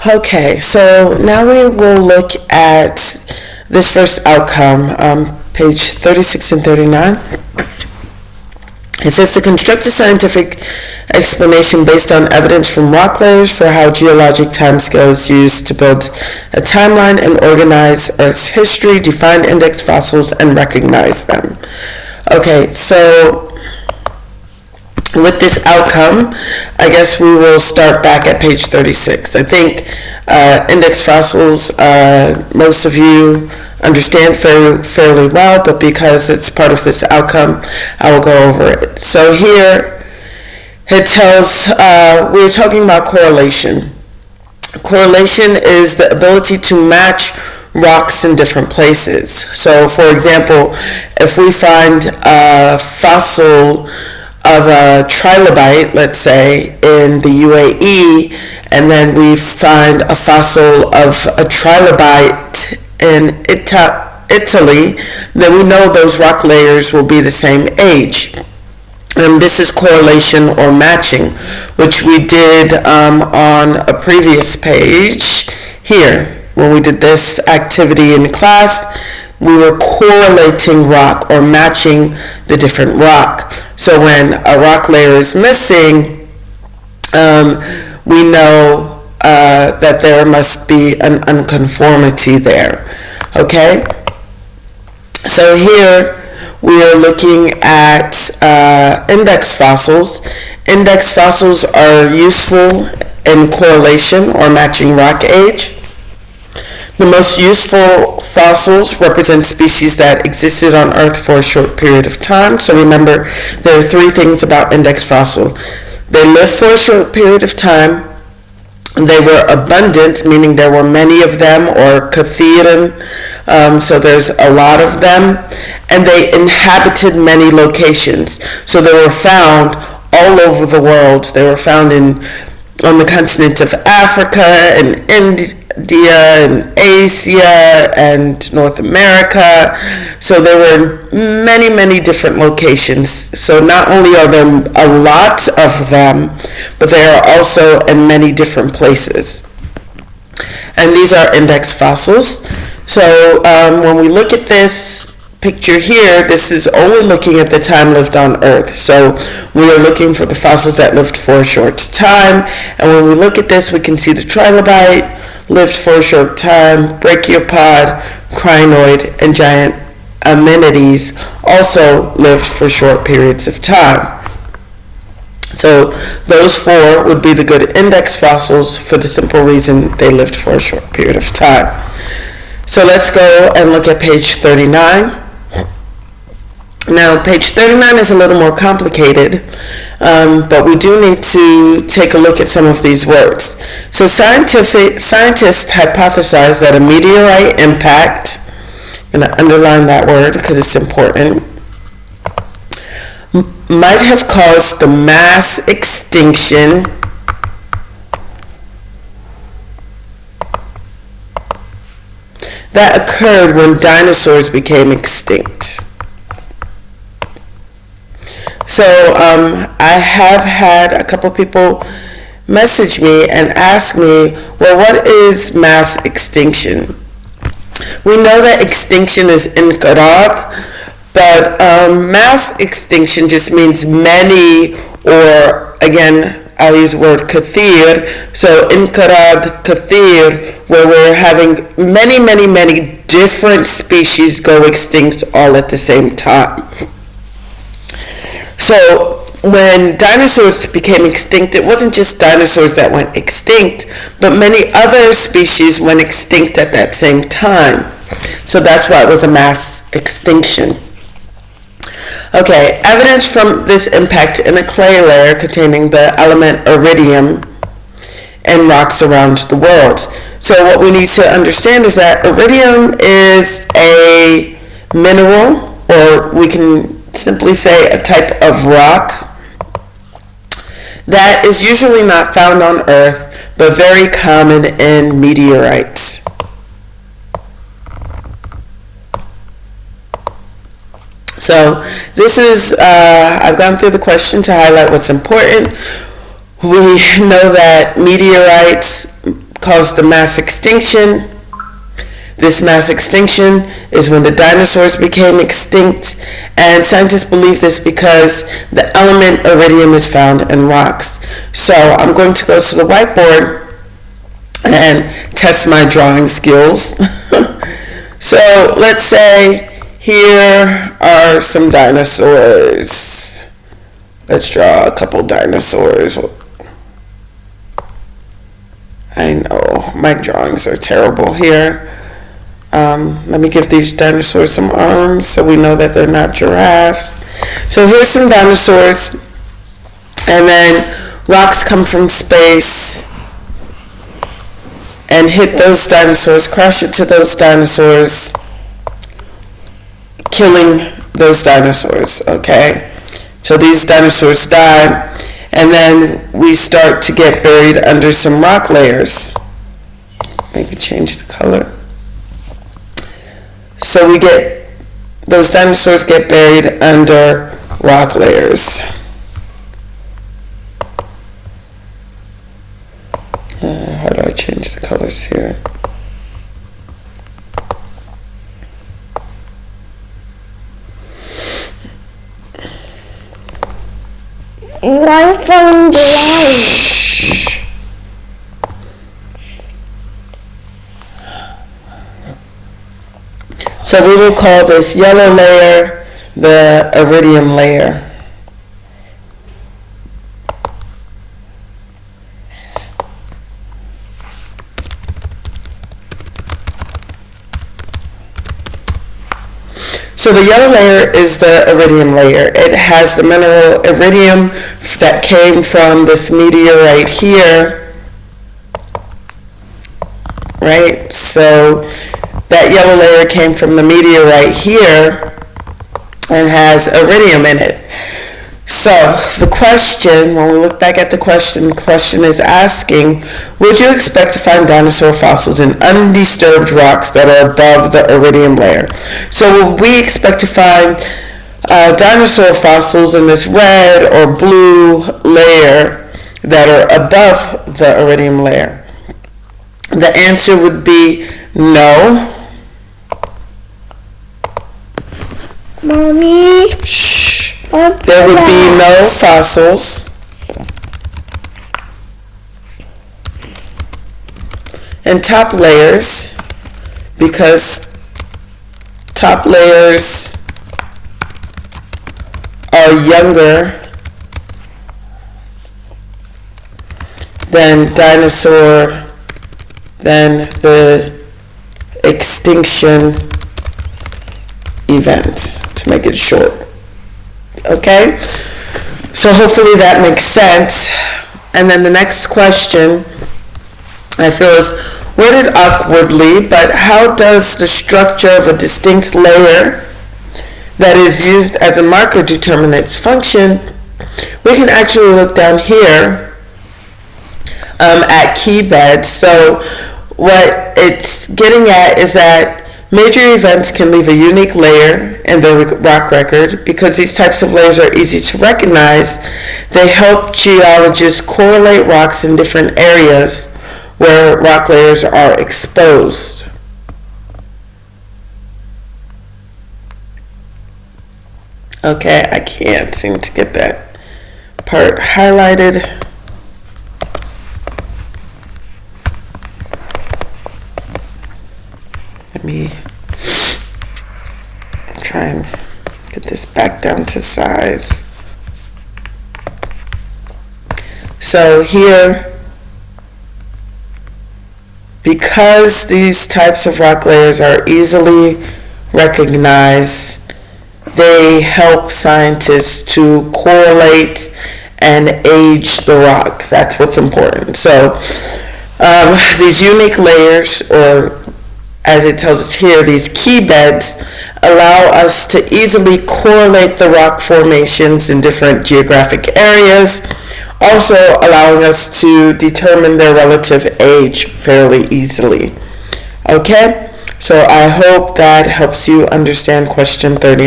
Okay, so now we will look at this first outcome, page 36 and 39. It says to construct a scientific explanation based on evidence from rock layers for how geologic timescales used to build a timeline and organize Earth's history, define index fossils, and recognize them. Okay, so with this outcome, I guess we will start back at page 36. I think index fossils, most of you understand fairly well, but because it's part of this outcome, I will go over it. So here it tells, we're talking about correlation. Correlation is the ability to match rocks in different places. So for example, if we find a fossil of a trilobite, let's say, in the UAE, and then we find a fossil of a trilobite in Italy, then we know those rock layers will be the same age. And this is correlation or matching, which we did on a previous page here. When we did this activity in class, we were correlating rock or matching the different rock. So when a rock layer is missing, we know that there must be an unconformity there. Okay? So here we are looking at index fossils. Index fossils are useful in correlation or matching rock age. The most useful fossils represent species that existed on Earth for a short period of time. So remember, there are three things about index fossil. They lived for a short period of time. They were abundant, meaning there were many of them, or kathiran, so there's a lot of them. And they inhabited many locations. So they were found all over the world. They were found on the continent of Africa and India and Asia and North America. So they were in many, many different locations. So not only are there a lot of them, but they are also in many different places. And these are index fossils. So when we look at this picture here, this is only looking at the time lived on Earth. So we are looking for the fossils that lived for a short time. And when we look at this, we can see the trilobite lived for a short time, brachiopod, crinoid, and giant amenities also lived for short periods of time. So those four would be the good index fossils for the simple reason they lived for a short period of time. So let's go and look at page 39. Now, page 39 is a little more complicated, but we do need to take a look at some of these words. So scientists hypothesize that a meteorite impact, I'm going to underline that word because it's important, might have caused the mass extinction that occurred when dinosaurs became extinct. So I have had a couple people message me and ask me, well, what is mass extinction? We know that extinction is inqirad, but mass extinction just means many, or again, I'll use the word kathir. So inqirad, kathir, where we're having many, many, many different species go extinct all at the same time. So when dinosaurs became extinct, it wasn't just dinosaurs that went extinct, but many other species went extinct at that same time. So that's why it was a mass extinction. Okay, evidence from this impact in a clay layer containing the element iridium in rocks around the world. So what we need to understand is that iridium is a mineral, or we can simply say a type of rock that is usually not found on Earth, but very common in meteorites. So this is, I've gone through the question to highlight what's important. We know that meteorites caused a mass extinction. This mass extinction is when the dinosaurs became extinct, and scientists believe this because the element iridium is found in rocks. So I'm going to go to the whiteboard and test my drawing skills. So let's say here are some dinosaurs. Let's draw a couple dinosaurs. I know, my drawings are terrible here. Let me give these dinosaurs some arms so we know that they're not giraffes. So here's some dinosaurs, and then rocks come from space and hit those dinosaurs, crash into those dinosaurs, killing those dinosaurs, okay? So these dinosaurs die, and then we start to get buried under some rock layers. Maybe change the color. So those dinosaurs get buried under rock layers. How do I change the colors here? One from drawing. So we will call this yellow layer the iridium layer. So the yellow layer is the iridium layer. It has the mineral iridium that came from this meteorite here, right? So that yellow layer came from the meteorite here and has iridium in it. So the question, when we look back at the question is asking, would you expect to find dinosaur fossils in undisturbed rocks that are above the iridium layer? So we expect to find dinosaur fossils in this red or blue layer that are above the iridium layer. The answer would be no. Mommy. Shh. There would be no fossils. And top layers, because top layers are younger than the extinction event, to make it short. Okay? So hopefully that makes sense. And then the next question, I feel, is worded awkwardly, but how does the structure of a distinct layer that is used as a marker determine its function? We can actually look down here at key beds. So what it's getting at is that major events can leave a unique layer in the rock record. Because these types of layers are easy to recognize, they help geologists correlate rocks in different areas where rock layers are exposed. Okay, I can't seem to get that part highlighted. Let me try and get this back down to size. So here, because these types of rock layers are easily recognized, they help scientists to correlate and age the rock. That's what's important. So these unique layers, or as it tells us here, these key beds, allow us to easily correlate the rock formations in different geographic areas, also allowing us to determine their relative age fairly easily. Okay? So I hope that helps you understand question 30.